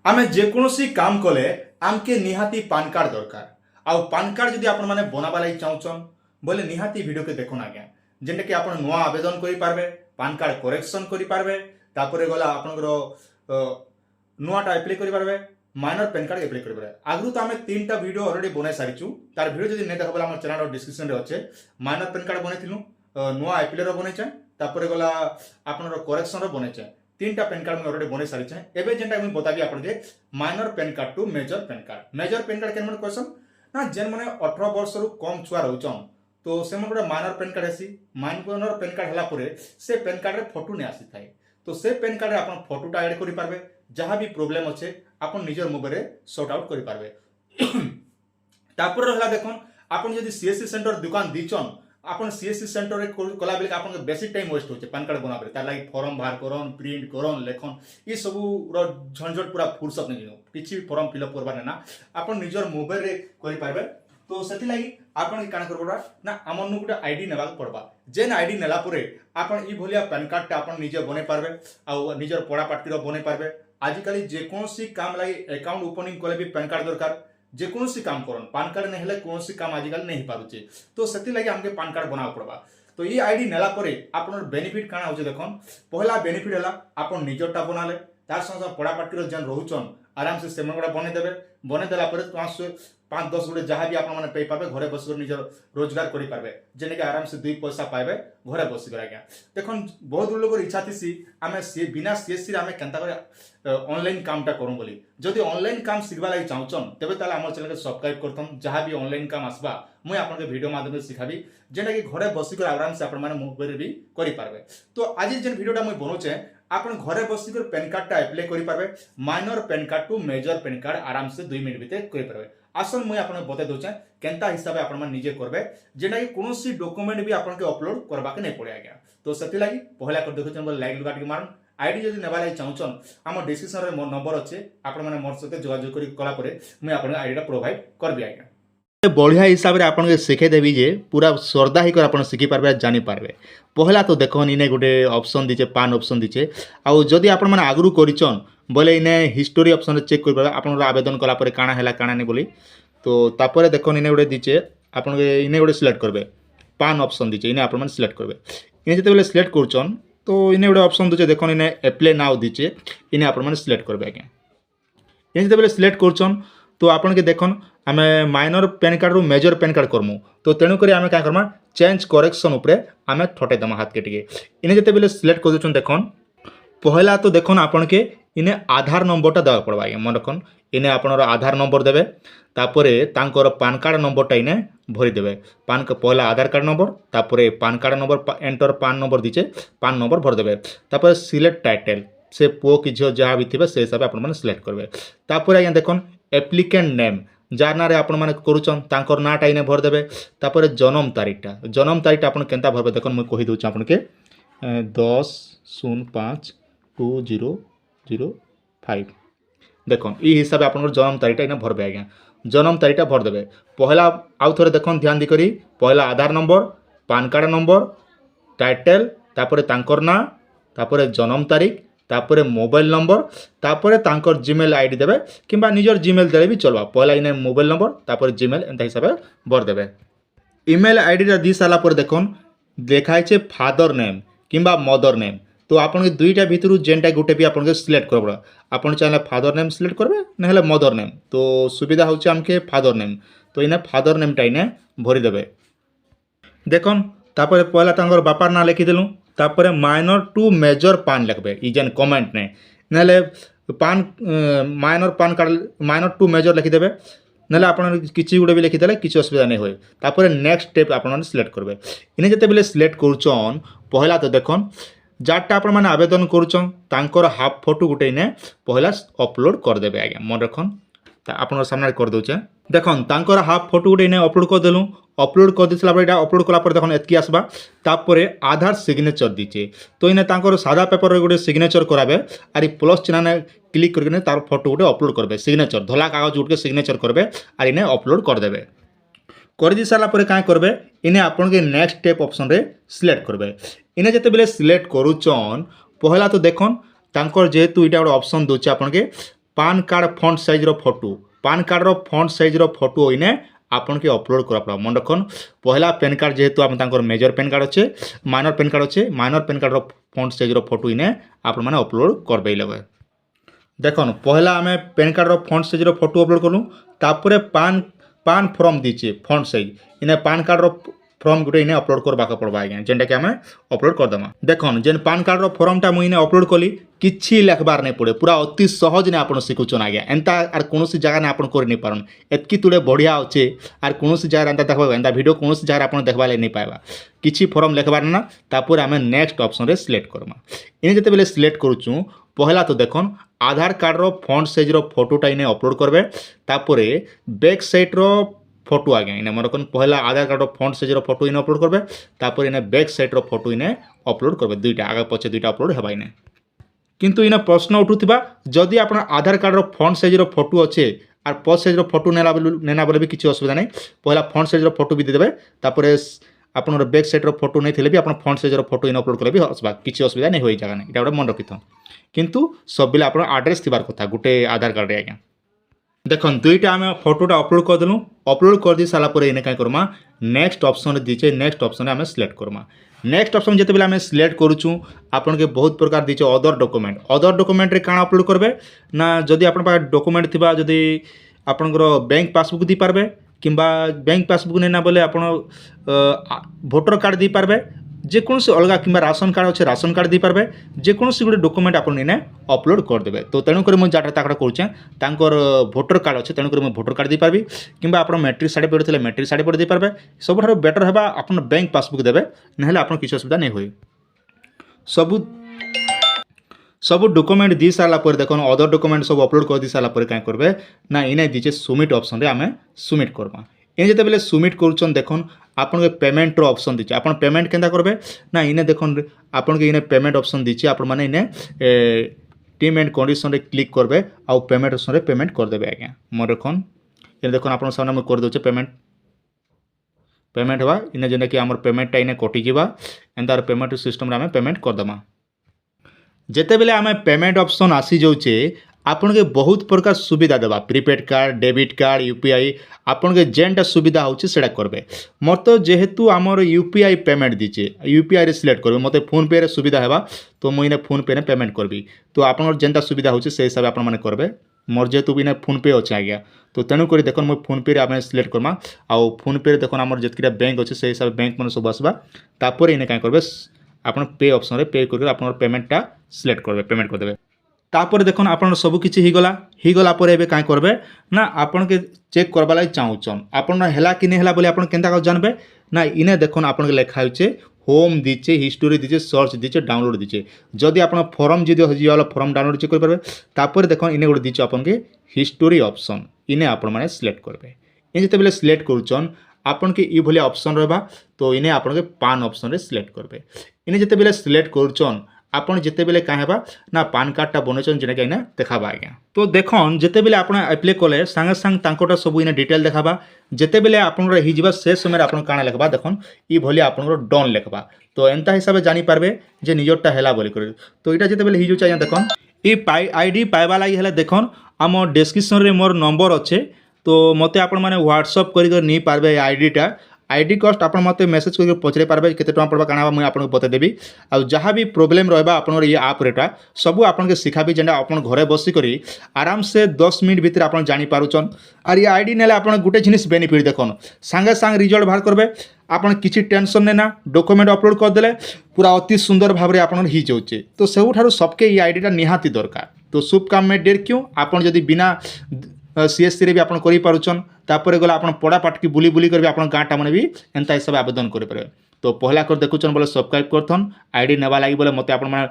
आमे जेकोसी काम कले आमके निहाती पान कार्ड दरकार। आउ पान कार्ड जदि आपण माने बनाबा लागि चाहुछन बोले निहाती वीडियो के देखुन आज्ञा, जेनटा कि आपण नुआ आवेदन करि पारबे, पान कार्ड करेक्शन करि पारबे, तापरे गला आपनकर नुआटा अप्लाई करि पारबे, माइनर पैन कार्ड अप्लाई करि पारबे। आगु तो आमे तीनटा वीडियो ऑलरेडी बनाई सारिछु, तार वीडियो जदि नै देखबला हमर चैनल और डिस्क्रिप्शन रे अछि। माइनर पैन कार्ड बनैथिलु, नुआ अप्लाई रो बनैछे, तापरे गला आपनर करेक्शन रो बनैछे। तीनटा पैन कार्ड मैं ऑलरेडी बने सारी छे। एबे जेनटा मैं बताबी आपन के minor PAN card to major PAN card. Major PAN card केन मन क्वेश्चन ना जेन माने 18 वर्ष रु कम छुआ रहउछन तो से मन माइनर पैन कार्ड आसी। माइनर पैन कार्ड हला परे से पैन कार्ड रे फोटो ने आसी थाए, तो से पैन कार्ड रे आपन फोटोटा ऐड करि पारबे। जहां भी प्रॉब्लम अछि आपन निजर मोबाइल रे सॉर्ट आउट करि पारबे। तापर रहला देखन आपन यदि सीएससी सेंटर दुकान दीचन, आपन सीएससी सेंटर रे कला बेले आपन के बेसिक टाइम वेस्ट होचे पैन कार्ड बनाबे। तार लागि फॉर्म बाहर करन, प्रिंट करन, लेखन ई सबु रो झंझट पूरा फुर्सत नै दिनो। किछि भी फॉर्म फिल अप करबा ना आपन निजर मोबाइल रे करि पारबे। तो सेति लागि आपन काना करबा ना हमन नु गुटे आईडी नेबा पड़बा। जेन आईडी नेला परे आपन ई भलिया पैन कार्ड ता आपन निजे बने पारबे आ निजर पड़ा पाटी रो बने पारबे। आजिकाली जे कोनसी काम लागि अकाउंट ओपनिंग कले भी पैन कार्ड दरकार। जेकोसी काम करन पान कार्ड नहीं हेले कोनसी काम आजिकल नहीं पारुचे, तो सेति लागि हमके पान कार्ड बनाव पड़बा। तो ये आईडी नेला परे आपनर बेनिफिट काना होचे देखन। पहला बेनिफिट हला आपन निजरटा बनाले, तार संग संग पड़ा पाटी रो जन रहुचन आराम से सेमन गोडा बने देबे। बने देला परे 5-10 गुडे जहां भी आपन माने पे पाबे घरे बस निजर रोजगार करि पारबे, जेने के आराम से 2 पैसा पाइबे घरे बस कर। आज्ञा देखन बहुत लोगर इच्छा थिसी आमे से बिना सीएससी रे आमे केनता करे ऑनलाइन कामटा करू बोली। जदि ऑनलाइन काम सिखबा लागि चाहुचन तेबे ताले हमर चैनल के सब्सक्राइब करतन। जहां भी ऑनलाइन काम आसबा मुई आपन के वीडियो माध्यम से सिखाबी, जेने कि घरे बसी कर आराम से आपन माने मोबाइल रे भी करि पारबे। तो आज जेन वीडियोटा मुई बनोचे आपन घरे बसी कर पैन कार्ड टा अप्लाई करि पारबे। Minor PAN card to major PAN card आराम से 2 मिनिट भीतर करि पारबे। आसन मुई आपन बते दोचे केनता हिसाब आपन मन निजे करबे, जेना कि कोनोसी डॉक्यूमेंट भी आपन के अपलोड करबा के नै पड़े। आज्ञा तो सेति लागि पहला कर देखुछन बोले लाइक लगा के मारन। आईडी जदि नेबा लागि चाहुचन हमर डिस्क्रिप्शन रे मोर नंबर अछि, आपन माने मोर सते जोगाजोग करि कला परे मुई आपन आईडी प्रोवाइड करबी। आज्ञा बढ़िया हिसाब रे आपन के सिखे देबी जे पूरा श्रद्धा ही कर आपन सिखि पारबे, जानि पारबे। पहला तो देखन इने गोटे ऑप्शन दिचे, पान ऑप्शन दिचे। आ जदि आपन माने आगरु करिचन बोले इने हिस्टोरी ऑप्शन रे चेक कर पारबे आपन आवेदन कला परे काना हैला काना नै बोली। तो तापरे देखन इने गोटे दिचे आपन के इने गोटे सिलेक्ट करबे, पान ऑप्शन दिचे इने आपन माने सिलेक्ट करबे। इने जते बेले सिलेक्ट करचन तो इने गोटे ऑप्शन दिचे देखन इने अप्लाई नाउ दिचे, इने आपन माने सिलेक्ट करबे। आज्ञा इने जते बेले सिलेक्ट करचन तो आपन के देखन आमे माइनर पैन कार्ड रु मेजर पैन कार्ड करमु, तो तेणु करी आमे का करमा चेंज करेक्शन उपरे आमे ठटे दमा हाथ के टिके। इने जते बेले सिलेक्ट कर दोचन देखन पहला तो देखन आपन के इने आधार नंबरटा देबा पड़बा। आज्ञा मन रखन इने आपनर आधार नंबर देबे, तापरे तांकर पान कार्ड नंबरटा इने भरि देबे। पान के पहला आधार कार्ड नंबर, तापरे पान कार्ड नंबर एंटर पान नंबर दिचे पान नंबर भर देबे। तापरे सिलेक्ट टाइटल से पो कि झियो जहा भी थिबे से हिसाब आपन माने सिलेक्ट करबे। तापरे आज्ञा देखन एप्लिकेंट नेम जार ना रे आपन माने करूचन तांकर नाटा इने भर देबे। तापरे जन्म तारीखटा आपन केनता भरबे देखन मैं कहि दोछ आपन के 10/05/2005 देखन ई हिसाब आपन जन्म तारीखटा इने भरबे। आज्ञा जन्म तारीखटा भर देबे। पहला आउ थोरे देखन ध्यान दी करी पहला Aadhaar number, PAN card number, title, तापरे तांकर ना, तापरे जन्म तारीख, तापरे मोबाइल नंबर, तापरे तांकर जीमेल आईडी देबे किंबा निजर जीमेल देले भी चलबा। पहला इने मोबाइल नंबर तापरे जीमेल एंता हिसाबे भर देबे। ईमेल आईडी रा दी साला पर देखन देखाय छे फादर नेम किंबा मदर नेम, तो आपन के दुईटा भितरु जेनटा गुटे भी आपन के सिलेक्ट करबा। आपन चाहे फादर नेम सिलेक्ट करबे नहले मदर नेम, तो सुविधा होचे हमके फादर नेम, तो इने फादर नेमटा इने भरि देबे। देखन तापरे पहला तांकर बापार ना लिखि देलु, तापरे माइनर टू मेजर पान लिखबे। ई जेन कमेंट ने नहले पान minor PAN card minor to major लिखि देबे, नहले आपन किछि गुडे भी लिखि देले किछि असुविधा नै होय। तापरे नेक्स्ट स्टेप आपन सिलेक्ट करबे। इने जते बेले सिलेक्ट करूचन पहला तो देखन जाटा आपन माने आवेदन करूचन तांकर हाफ फोटो गुटे इने पहला अपलोड कर देबे। आज्ञा मन रखन आपन सामने कर दोचे देखन तांकर हाफ फोटो गुटे इने अपलोड कर देलु। अपलोड कर दिसला पर अपलोड कला पर देखन एतकी आसबा। तापरे आधार सिग्नेचर दीचे, तो इने तांकर सादा पेपर रे गुटे सिग्नेचर कराबे आर प्लस चिन्ह ने क्लिक करके तार फोटो गुटे अपलोड करबे। सिग्नेचर धला कागज गुटे सिग्नेचर करबे आर इने अपलोड कर देबे। कर दी सारा पर का करबे इने आपन के नेक्स्ट स्टेप ऑप्शन रे सिलेक्ट करबे। इने जते बेले सिलेक्ट करूचन पहला तो देखन तांकर जेहेतु इटा गोटे ऑप्शन दोचे आपन के पान कार्ड फ्रंट साइज रो फोटो पान कार्ड रो फ्रंट साइज रो फोटो इने आपन के अपलोड करा पड़ा मन रखन पहला पैन कार्ड जेहेतु आप तांकर मेजर पैन कार्ड अच्छे माइनर पैन कार्ड अच्छे माइनर पैन कार्ड रो फ्रंट साइज रो फोटो इने आपण माने अपलोड करबे लगे देखन पहला आम पैन कार्ड रो फ्रंट साइज रो फोटो अपलोड कलु तापरे पान पान फॉर्म दीचे फ्रंट साइज इने पान कार्ड रो फॉर्म गुटे इने अपलोड करबा के पड़बा आज्ञा जेनटा कि आमे अपलोड कर दमा देखन जेन पान कार्ड रो फॉर्म टा मुइने अपलोड कली किछि लिखबार नै पड़े पूरा अति सहज ने आपण सिखुचन आज्ञा एंता आर कोनोसी जगह ने आपण कर नै पारन एतकी तुले बढ़िया होचे आर कोनोसी जगह एंता देखबा एंता वीडियो कोनोसी जगह आपण देखबा ले नै पाएबा किछि फॉर्म लिखबार ना तापर आमे नेक्स्ट ऑप्शन रे सिलेक्ट करमा इने जते बेले सिलेक्ट करूछु पहला तो देखन आधार कार्ड रो फ्रंट साइज रो फोटोटा इने अपलोड करबे तापरे बैक साइड रो फोटो आज्ञा इने मन रखन पहला आधार कार्ड रो फ्रंट साइज रो फोटो इने अपलोड करबे तापर इने बैक साइड रो फोटो इने अपलोड करबे दुईटा आगे पछे दुईटा अपलोड हेबा इने किंतु इने प्रश्न उठुथिबा जदि आपण आधार कार्ड रो फ्रंट साइज रो फोटो अच्छे आर पछ साइज रो फोटो नेना बोले भी किछि असुविधा नै पहला फ्रंट साइज रो फोटो भी दे देबे तापर आपन बैक साइड रो फोटो नै थिले भी आपण फ्रंट साइज रो फोटो इने अपलोड करबे भी असबा किछि असुविधा नै होई जागा नै एटा मन रखिथो किंतु सब बेले आपण एड्रेस थिबार कथा गुटे आधार कार्ड रे आज्ञा देखन दुईटा आम फोटोटा अपलोड कर देलु अपलोड कर दी सारा पर इने काय करमा नेक्स्ट ऑप्शन दीचे नेक्स्ट ऑप्शन आम सिलेक्ट करमा नेक्स्ट ऑप्शन जिते बेले आम सिलेक्ट करूँ आपन के बहुत प्रकार दीचे अदर डॉक्यूमेंट रे काना अपलोड करबे ना जदि आपन पास डॉक्यूमेंट थिबा जदि आपनकर बैंक पासबुक दी पारबे किंबा बैंक पासबुक नेना बोले आपन वोटर कार्ड दी पारबे जेकोसी अलग कि राशन कार्ड अच्छे राशन कार्ड दी पारबे जेकोसी गोटे डॉक्यूमेंट आपन इने अपलोड करदेबे तो तेणुकर मुझे जहाँ ताकड़ा करुचे तांकर वोटर कार्ड अच्छे तेणुकर मुझे वोटर कार्ड दी पारबी किंबा आप मैट्रिक सर्टिफिकेट थे मैट्रिक सर्टिफिकेट दी पारबे सबुठ बेटर हेबा आपन बैंक पासबुक देबे नहेले आपन किसी असुविधा नहीं हुए सब डॉक्यूमेंट दी सारा पर देखो अदर डॉक्यूमेंट सब अपलोड कर दी सारा पर क्या करबे ना इने दीचे सबमिट ऑप्शन रे आमे सबमिट करबा इन जिते बेले सबमिट करूछन देखन आपन के पेमेंट रो ऑप्शन दीचे आपन पेमेंट केंदा करबे ना इने देखन आपन के इने पेमेंट ऑप्शन दीचे आपन माने इने टीम एंड कंडीशन रे क्लिक करबे आ पेमेंट ऑप्शन रे पेमेंट कर देबे आज्ञा मोर देखन इन देखन आपन सामने में कर दोचे पेमेंट हवा इने जेने कि हमर पेमेंट टा इने कटि जिबा एंदार पेमेंट सिस्टम रे आमे पेमेंट कर दमा जेते बेले आमे पेमेंट ऑप्शन आसी जाउचे आपन के बहुत प्रकार सुविधा देबा prepaid card debit card UPI आपन के जेनटा सुविधा होची सेटा करबे मोर तो जेहेतु आमर यूपीआई पेमेंट दीचे यूपीआई रे सिलेक्ट करबे मते फोन पे रे सुविधा हेबा तो मुइने फोन पे रे पेमेंट करबी तो आपन जेनटा सुविधा होची से हिसाब आपन माने करबे मोर जेहेतु बिना फोन पे अच्छे आज्ञा तो तेणु करी देखन मो फोन पे रे आमे सिलेक्ट करमा आ फोन पे रे देखन आमर जेतकीटा बैंक अच्छे से हिसाब बैंक मन सब आसबा तापर इने काय करबे आपन पे ऑप्शन रे पे करके आपन पेमेंटटा सिलेक्ट करबे पेमेंट कर देबे तापर देखन आपन सब किछि ही गला पर एबे काय करबे ना आपन के चेक करबा लागि चाहूचन आपन हेला कि नै हेला बोले आपन केनता का जानबे ना इने देखन आपन के लिखा होचे होम दीचे हिस्टोरी दीचे सर्च दीचे डाउनलोड दीचे जदि आपन फॉर्म जदि हजि वाला फॉर्म डाउनलोड चेक कर परबे तापर देखन इने गोटे दीचे आपन के हिस्टोरी ऑप्शन इने आपन माने सिलेक्ट करबे इन जते बेले सिलेक्ट करूचन आपन के ई भली ऑप्शन रहबा तो इने आपन के पान ऑप्शन रे सिलेक्ट करबे इने जते बेले सिलेक्ट करूचन आपन जिते बेले क्या हेबा ना पान कार्डटा बनैछन जेना कि इना देखाबा आज्ञा तो देखन जिते बेले आपन अप्लाई कले संगे संग तांकोटा सब इना डिटेल देखाबा जिते बेले आपन रे हि जिबा से समय आपन काना लेखबा देखन ई भली आपन डन लेखबा तो एंता हिसाब जानि पारबे जे निजरटा हेला बोली कर तो इटा जिते बेले हि जो चाहिए देखन ई आईडी पाइबा लागि हेले देखन आम डिस्क्रिप्शन रे मोर नंबर अच्छे तो मते आपन माने व्हाट्सएप करि नै पारबे आईडीटा आईडी कॉस्ट आप मत मेसेज करके पचरे पारे केते टका पड़वा काना मुझे आपको बतेदेवी आ जहाँ भी प्रोब्लेम रहा आपन ये आप रेटा सब आपन के सिखाबी जेना आपन घरे बसी करी आराम से 10 मिनट भीतर आप जानी पारुचन और ये आईडी नेले आपन गुटे जिनिस बेनिफिट देखन सांगे सांग रिजल्ट बाहर करबे आपन किछि टेंशन नेना डॉक्यूमेंट अपलोड कर देले पूरा अति सुंदर भाव में आपन ही जाउचे तो सबुठारु सबके ये आईडीटा निहाती दरकार तो शुभ काम में देर क्यों आपन जदि बिना सीएससी रे भी आपन करि पारुचन तापर गला आपन पड़ा पाट की बुली बुली कर भी आपन गाँटा मैंने भी एंता हिसाब आवेदन करें तो पहला कर देखुचन बोले सब्सक्राइब करथन आईडी नेबा लगी बोले मते आपन